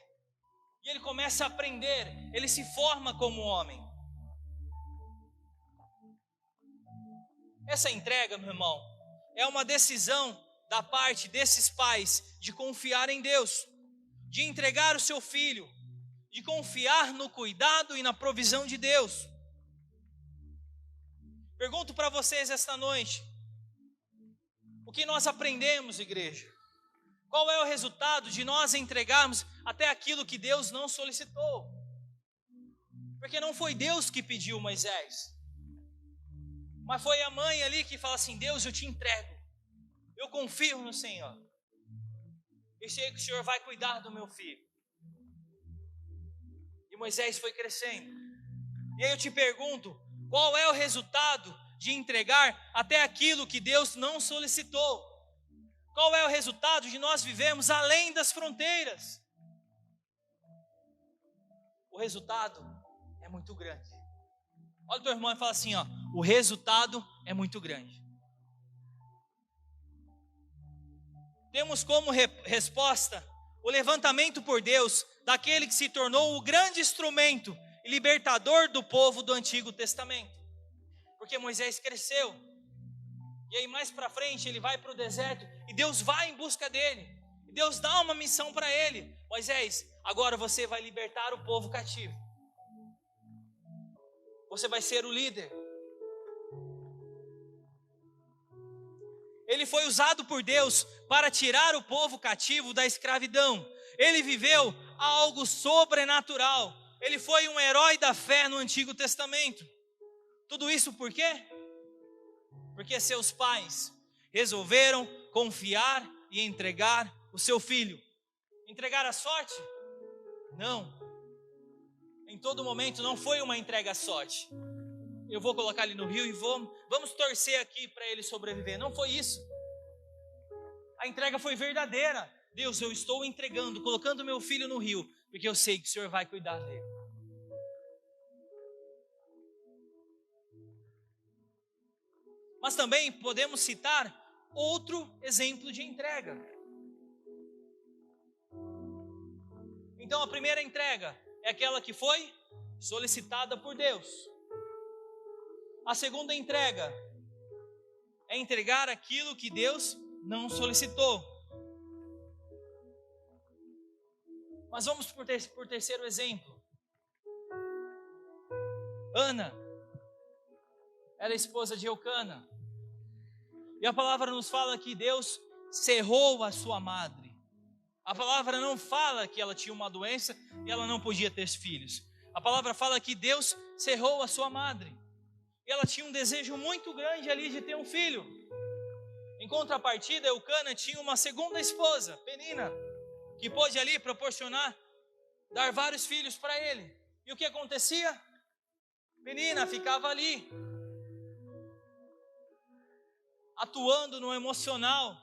[SPEAKER 1] E ele começa a aprender. Ele se forma como homem. Essa entrega, meu irmão, é uma decisão da parte desses pais de confiar em Deus, de entregar o seu filho, de confiar no cuidado e na provisão de Deus. Pergunto para vocês esta noite: o que nós aprendemos, igreja? Qual é o resultado de nós entregarmos até aquilo que Deus não solicitou? Porque não foi Deus que pediu Moisés, mas foi a mãe ali que fala assim: Deus, eu te entrego, eu confio no Senhor, eu sei que o Senhor vai cuidar do meu filho. E Moisés foi crescendo. E aí eu te pergunto: qual é o resultado de entregar até aquilo que Deus não solicitou? Qual é o resultado de nós vivermos além das fronteiras? O resultado é muito grande. Olha o teu irmão e fala assim, ó: o resultado é muito grande. Temos como resposta o levantamento por Deus daquele que se tornou o grande instrumento e libertador do povo do Antigo Testamento. Porque Moisés cresceu. E aí mais para frente ele vai para o deserto e Deus vai em busca dele. E Deus dá uma missão para ele: Moisés, agora você vai libertar o povo cativo. Você vai ser o líder. Ele foi usado por Deus para tirar o povo cativo da escravidão. Ele viveu algo sobrenatural. Ele foi um herói da fé no Antigo Testamento. Tudo isso por quê? Porque seus pais resolveram confiar e entregar o seu filho. Entregar a sorte? Não. Em todo momento não foi uma entrega à sorte. Eu vou colocar ele no rio e vamos torcer aqui para ele sobreviver. Não foi isso. A entrega foi verdadeira. Deus, eu estou entregando, colocando meu filho no rio, porque eu sei que o Senhor vai cuidar dele. Mas também podemos citar outro exemplo de entrega. Então a primeira entrega é aquela que foi solicitada por Deus. A segunda entrega é entregar aquilo que Deus não solicitou. Mas vamos por terceiro exemplo. Ana era esposa de Eucana. E a palavra nos fala que Deus cerrou a sua madre. A palavra não fala que ela tinha uma doença e ela não podia ter filhos. A palavra fala que Deus cerrou a sua madre. E ela tinha um desejo muito grande ali de ter um filho. Em contrapartida, Eucana tinha uma segunda esposa, Penina, que pôde ali proporcionar, dar vários filhos para ele. E o que acontecia? Penina ficava ali, atuando no emocional,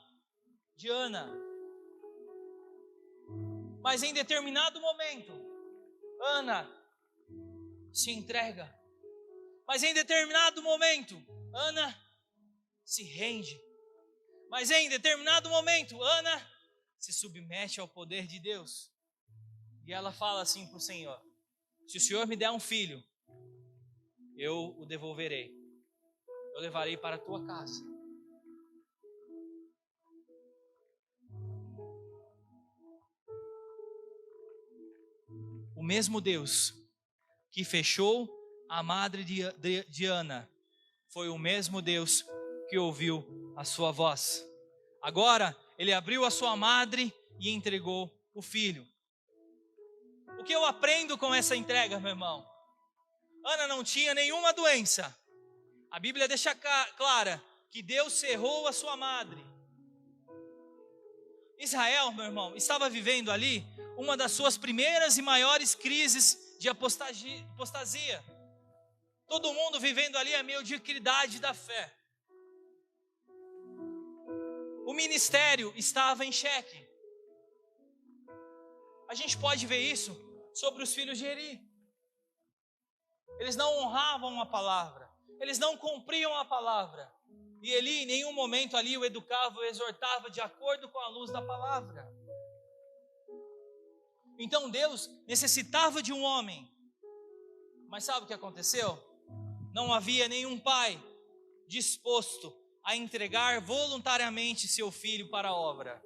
[SPEAKER 1] de Ana. Mas em determinado momento, Ana se entrega. Mas em determinado momento, Ana se rende. Mas em determinado momento, Ana se submete ao poder de Deus. E ela fala assim para o Senhor: se o Senhor me der um filho, eu o devolverei. Eu levarei para a tua casa. O mesmo Deus que fechou a madre de Ana foi o mesmo Deus que ouviu a sua voz. Agora, ele abriu a sua madre e entregou o filho. O que eu aprendo com essa entrega, meu irmão? Ana não tinha nenhuma doença. A Bíblia deixa clara que Deus cerrou a sua madre. Israel, meu irmão, estava vivendo ali uma das suas primeiras e maiores crises de apostasia. Todo mundo vivendo ali a mediocridade da fé. O ministério estava em xeque. A gente pode ver isso sobre os filhos de Eli. Eles não honravam a palavra. Eles não cumpriam a palavra. E Eli em nenhum momento ali o educava, o exortava de acordo com a luz da palavra. Então Deus necessitava de um homem. Mas sabe o que aconteceu? Não havia nenhum pai disposto a entregar voluntariamente seu filho para a obra.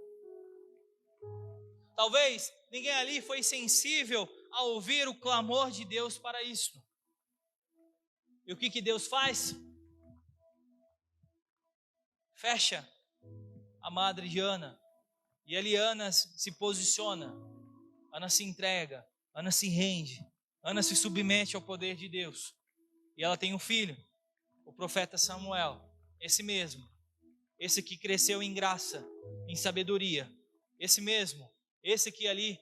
[SPEAKER 1] Talvez ninguém ali foi sensível a ouvir o clamor de Deus para isso. E o que Deus faz? Fecha a madre de Ana. E ali Ana se posiciona. Ana se entrega. Ana se rende. Ana se submete ao poder de Deus. E ela tem um filho, o profeta Samuel. Esse mesmo. Esse que cresceu em graça, em sabedoria. Esse mesmo. Esse que ali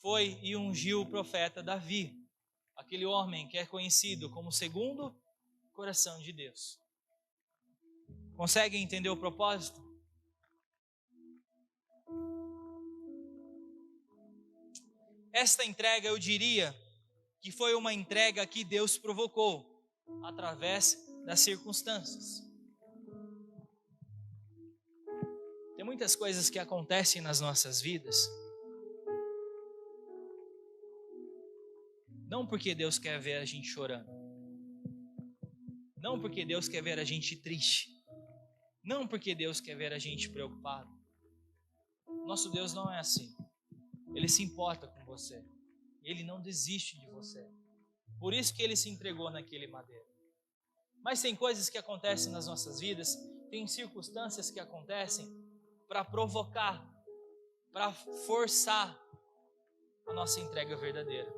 [SPEAKER 1] foi e ungiu o profeta Davi. Aquele homem que é conhecido como o segundo coração de Deus. Conseguem entender o propósito? Esta entrega, eu diria, que foi uma entrega que Deus provocou através das circunstâncias. Tem muitas coisas que acontecem nas nossas vidas, não porque Deus quer ver a gente chorando, não porque Deus quer ver a gente triste, não porque Deus quer ver a gente preocupado. Nosso Deus não é assim. Ele se importa com você. Ele não desiste de você. Por isso que Ele se entregou naquele madeiro. Mas tem coisas que acontecem nas nossas vidas, tem circunstâncias que acontecem para provocar, para forçar a nossa entrega verdadeira.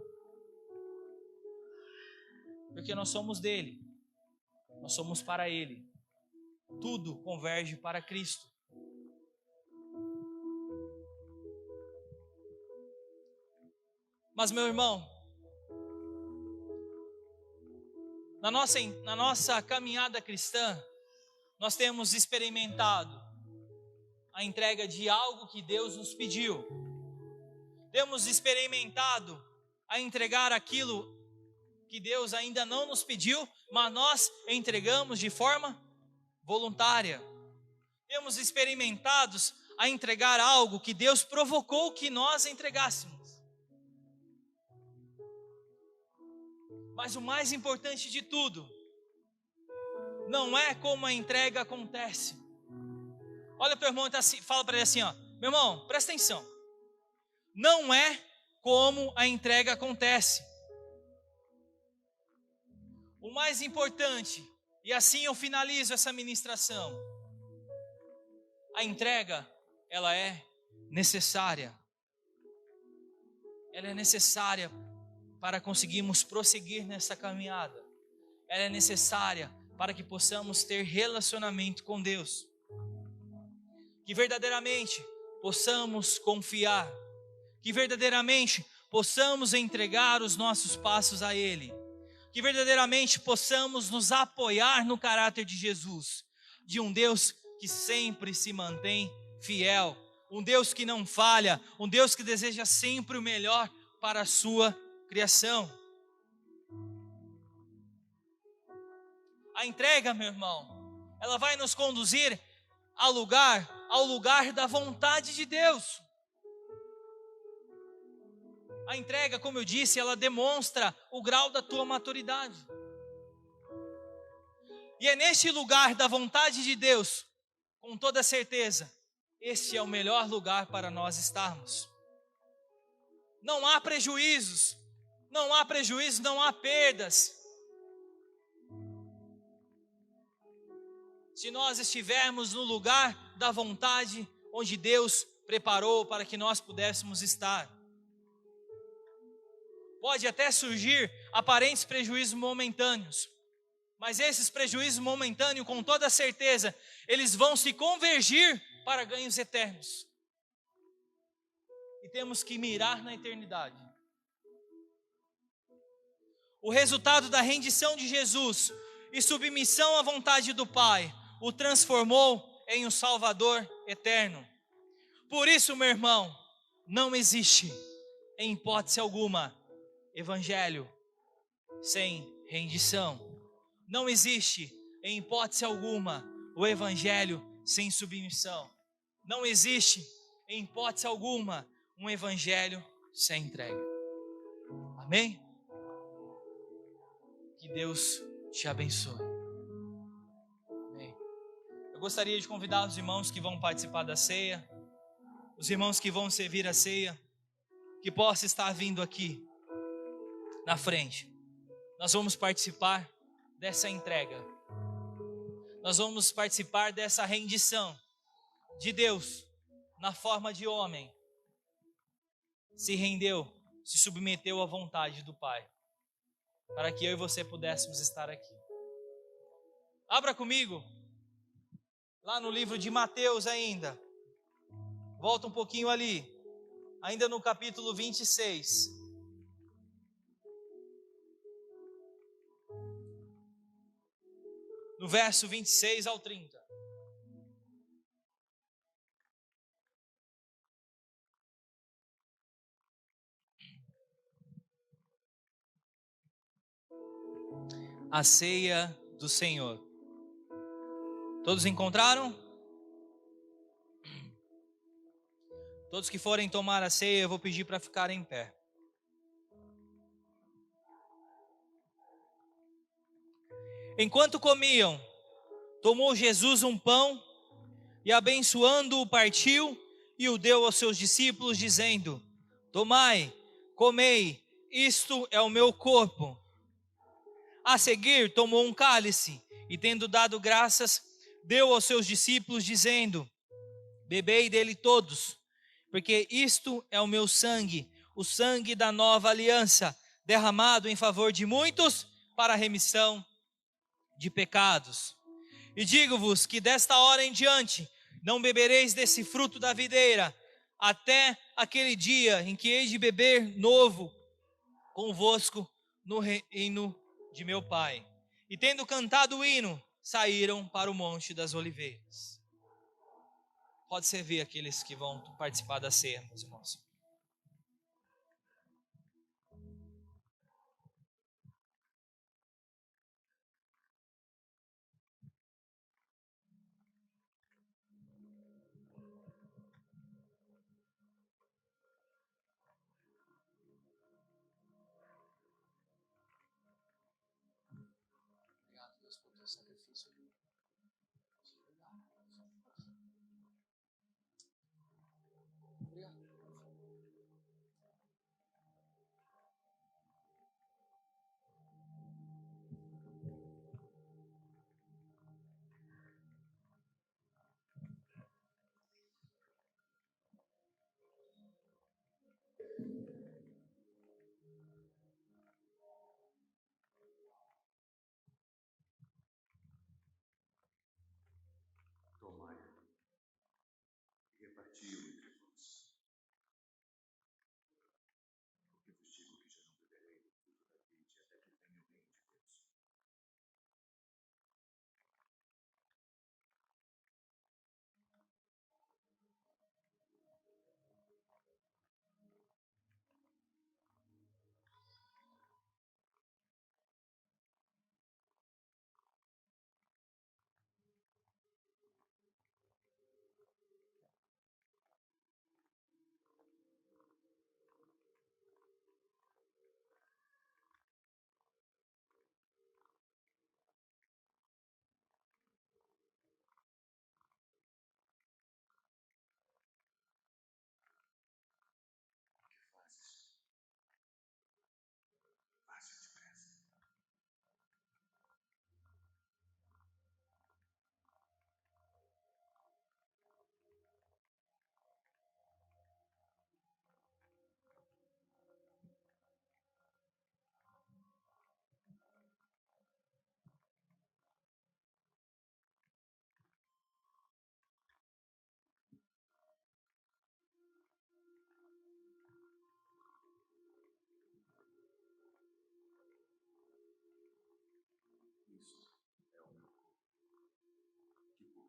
[SPEAKER 1] Porque nós somos dele, nós somos para Ele. Tudo converge para Cristo. Mas, meu irmão, na nossa caminhada cristã, nós temos experimentado a entrega de algo que Deus nos pediu. Temos experimentado a entregar aquilo que Deus ainda não nos pediu, mas nós entregamos de forma voluntária. Temos experimentado a entregar algo que Deus provocou que nós entregássemos. Mas o mais importante de tudo, não é como a entrega acontece. Olha para o irmão e fala para ele assim, ó, meu irmão, presta atenção. Não é como a entrega acontece. O mais importante, e assim eu finalizo essa ministração, a entrega, ela é necessária. Ela é necessária para conseguirmos prosseguir nessa caminhada. Ela é necessária para que possamos ter relacionamento com Deus. Que verdadeiramente possamos confiar. Que verdadeiramente possamos entregar os nossos passos a Ele. Que verdadeiramente possamos nos apoiar no caráter de Jesus. De um Deus que sempre se mantém fiel. um Deus que não falha, um Deus que deseja sempre o melhor para a sua criação. A entrega, meu irmão, ela vai nos conduzir ao lugar da vontade de Deus. A entrega, como eu disse, ela demonstra o grau da tua maturidade. E é neste lugar da vontade de Deus, com toda certeza, este é o melhor lugar para nós estarmos. Não há prejuízos, não há perdas. Se nós estivermos no lugar da vontade onde Deus preparou para que nós pudéssemos estar. Pode até surgir aparentes prejuízos momentâneos, mas esses prejuízos momentâneos, com toda certeza, eles vão se convergir para ganhos eternos. E temos que mirar na eternidade. O resultado da rendição de Jesus e submissão à vontade do Pai o transformou em um Salvador eterno. Por isso, meu irmão, não existe, em hipótese alguma, evangelho sem rendição. Não existe, em hipótese alguma, o evangelho sem submissão. Não existe, em hipótese alguma, um evangelho sem entrega. Amém? Que Deus te abençoe. Amém. Eu gostaria de convidar os irmãos que vão participar da ceia, os irmãos que vão servir a ceia, que possa estar vindo aqui na frente. Nós vamos participar dessa entrega. Nós vamos participar dessa rendição de Deus na forma de homem. Se rendeu, se submeteu à vontade do Pai, para que eu e você pudéssemos estar aqui. Abra comigo, lá no livro de Mateus ainda. Volta um pouquinho ali, ainda no capítulo 26. No verso 26 ao 30. A ceia do Senhor. Todos encontraram? Todos que forem tomar a ceia, eu vou pedir para ficar em pé. Enquanto comiam, tomou Jesus um pão e, abençoando-o, partiu e o deu aos seus discípulos, dizendo: tomai, comei, isto é o meu corpo. A seguir, tomou um cálice e, tendo dado graças, deu aos seus discípulos, dizendo: bebei dele todos, porque isto é o meu sangue, o sangue da nova aliança, derramado em favor de muitos para a remissão de pecados. E digo-vos que desta hora em diante não bebereis desse fruto da videira, até aquele dia em que hei de beber novo convosco no reino de meu Pai. E tendo cantado o hino, saíram para o Monte das Oliveiras. Pode servir aqueles que vão participar da ceia, meus irmãos. Obrigado, Deus, por teu sacrifício.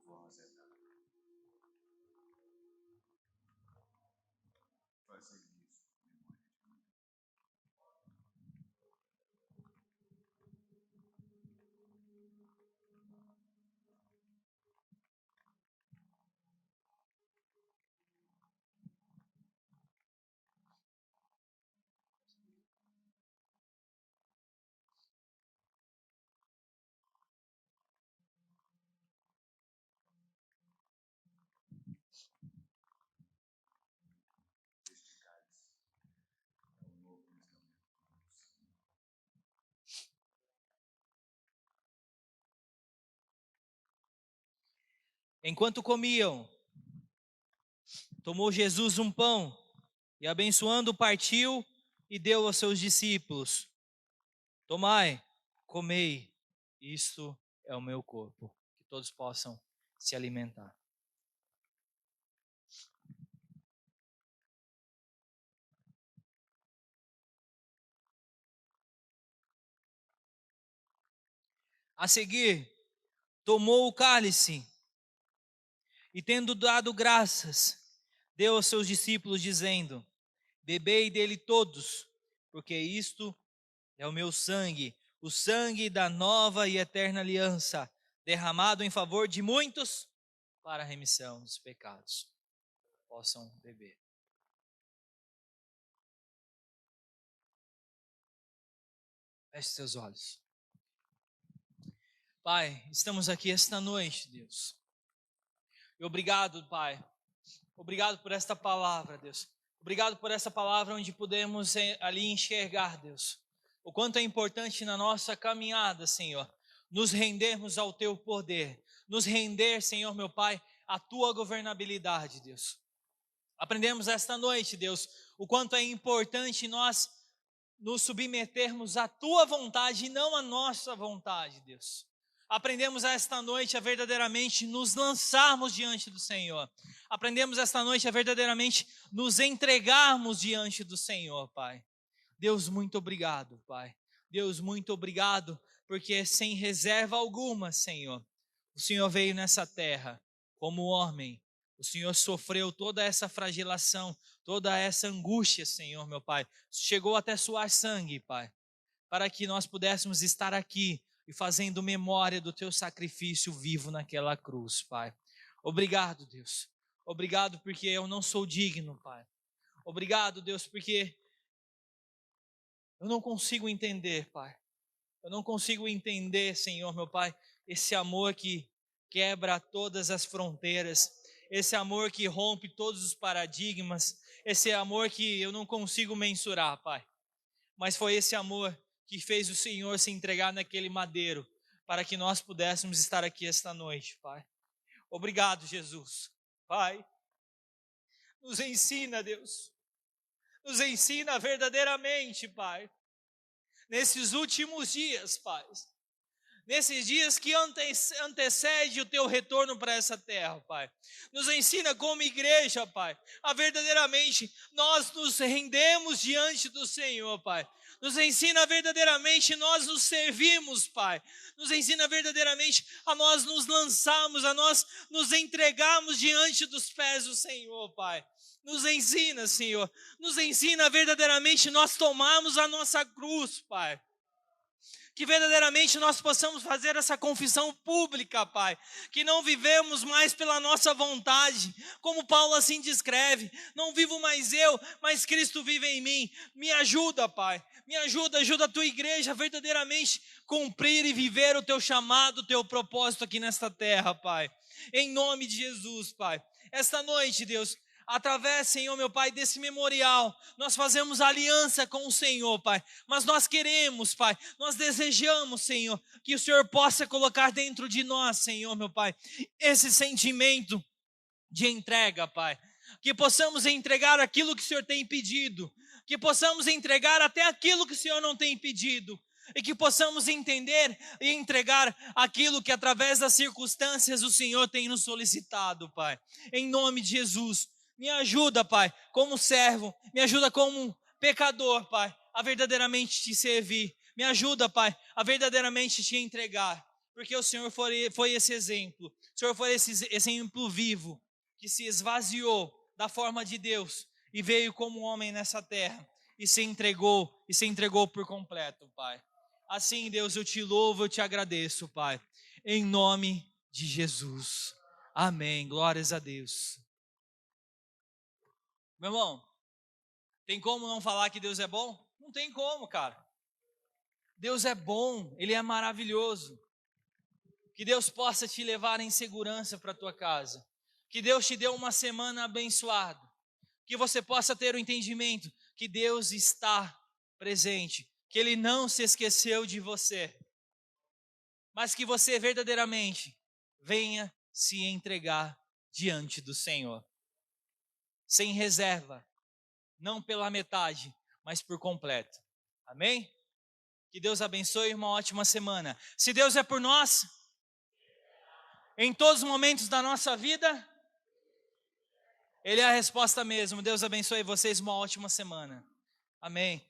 [SPEAKER 2] vós é dado. Fazer isso em memória de mim. Este cálice é o novo testamento do meu sangue.
[SPEAKER 1] Enquanto comiam, tomou Jesus um pão e, abençoando, partiu e deu aos seus discípulos: tomai, comei, isto é o meu corpo. Que todos possam se alimentar. A seguir, tomou o cálice e, tendo dado graças, deu aos seus discípulos, dizendo: bebei dele todos, porque isto é o meu sangue, o sangue da nova e eterna aliança, derramado em favor de muitos para a remissão dos pecados. Possam beber. Feche seus olhos. Pai, estamos aqui esta noite, Deus. E obrigado, Pai. Obrigado por esta palavra, Deus. Obrigado por essa palavra onde podemos ali enxergar, Deus, o quanto é importante na nossa caminhada, Senhor, nos rendermos ao Teu poder, nos render, Senhor, meu Pai, à Tua governabilidade, Deus. Aprendemos esta noite, Deus, o quanto é importante nós nos submetermos à Tua vontade e não à nossa vontade, Deus. Aprendemos esta noite a verdadeiramente nos lançarmos diante do Senhor. Aprendemos esta noite a verdadeiramente nos entregarmos diante do Senhor, Pai. Deus, muito obrigado, Pai. Deus, muito obrigado, porque sem reserva alguma, Senhor, o Senhor veio nessa terra como homem. O Senhor sofreu toda essa flagelação, toda essa angústia, Senhor, meu Pai. Chegou até suar sangue, Pai, para que nós pudéssemos estar aqui e fazendo memória do Teu sacrifício vivo naquela cruz, Pai. Obrigado, Deus. Obrigado porque eu não sou digno, Pai. Obrigado, Deus, porque eu não consigo entender, Pai. Eu não consigo entender, Senhor, meu Pai, esse amor que quebra todas as fronteiras, esse amor que rompe todos os paradigmas, esse amor que eu não consigo mensurar, Pai. Mas foi esse amor que fez o Senhor se entregar naquele madeiro, para que nós pudéssemos estar aqui esta noite, Pai. Obrigado, Jesus. Pai, nos ensina, Deus. Nos ensina verdadeiramente, Pai. Nesses últimos dias, Pai. Nesses dias que antecede o Teu retorno para essa terra, Pai. Nos ensina como igreja, Pai, a verdadeiramente nós nos rendemos diante do Senhor, Pai. Nos ensina verdadeiramente nós nos servimos, Pai. Nos ensina verdadeiramente a nós nos lançarmos, a nós nos entregarmos diante dos pés do Senhor, Pai. Nos ensina, Senhor. Nos ensina verdadeiramente nós tomarmos a nossa cruz, Pai. Que verdadeiramente nós possamos fazer essa confissão pública, Pai, que não vivemos mais pela nossa vontade, como Paulo assim descreve, não vivo mais eu, mas Cristo vive em mim. Me ajuda, Pai, me ajuda a Tua igreja a verdadeiramente cumprir e viver o Teu chamado, o Teu propósito aqui nesta terra, Pai, em nome de Jesus, Pai. Esta noite, Deus, através, Senhor, meu Pai, desse memorial, nós fazemos aliança com o Senhor, Pai, mas nós queremos, Pai, nós desejamos, Senhor, que o Senhor possa colocar dentro de nós, Senhor, meu Pai, esse sentimento de entrega, Pai, que possamos entregar aquilo que o Senhor tem pedido, que possamos entregar até aquilo que o Senhor não tem pedido, e que possamos entender e entregar aquilo que através das circunstâncias o Senhor tem nos solicitado, Pai, em nome de Jesus. Me ajuda, Pai, como servo, me ajuda como pecador, Pai, a verdadeiramente Te servir. Me ajuda, Pai, a verdadeiramente Te entregar. porque o Senhor foi esse exemplo. O Senhor foi esse exemplo vivo, que se esvaziou da forma de Deus e veio como homem nessa terra e se entregou por completo, Pai. Assim, Deus, eu te louvo, eu te agradeço, Pai, em nome de Jesus. Amém. Glórias a Deus. Meu irmão, tem como não falar que Deus é bom? Não tem como, cara. Deus é bom, Ele é maravilhoso. Que Deus possa te levar em segurança para a tua casa. Que Deus te dê uma semana abençoada. Que você possa ter o entendimento que Deus está presente. Que Ele não se esqueceu de você. Mas que você verdadeiramente venha se entregar diante do Senhor. Sem reserva. Não pela metade, mas por completo. Amém? Que Deus abençoe e uma ótima semana. Se Deus é por nós, em todos os momentos da nossa vida, Ele é a resposta mesmo. Deus abençoe vocês, uma ótima semana. Amém.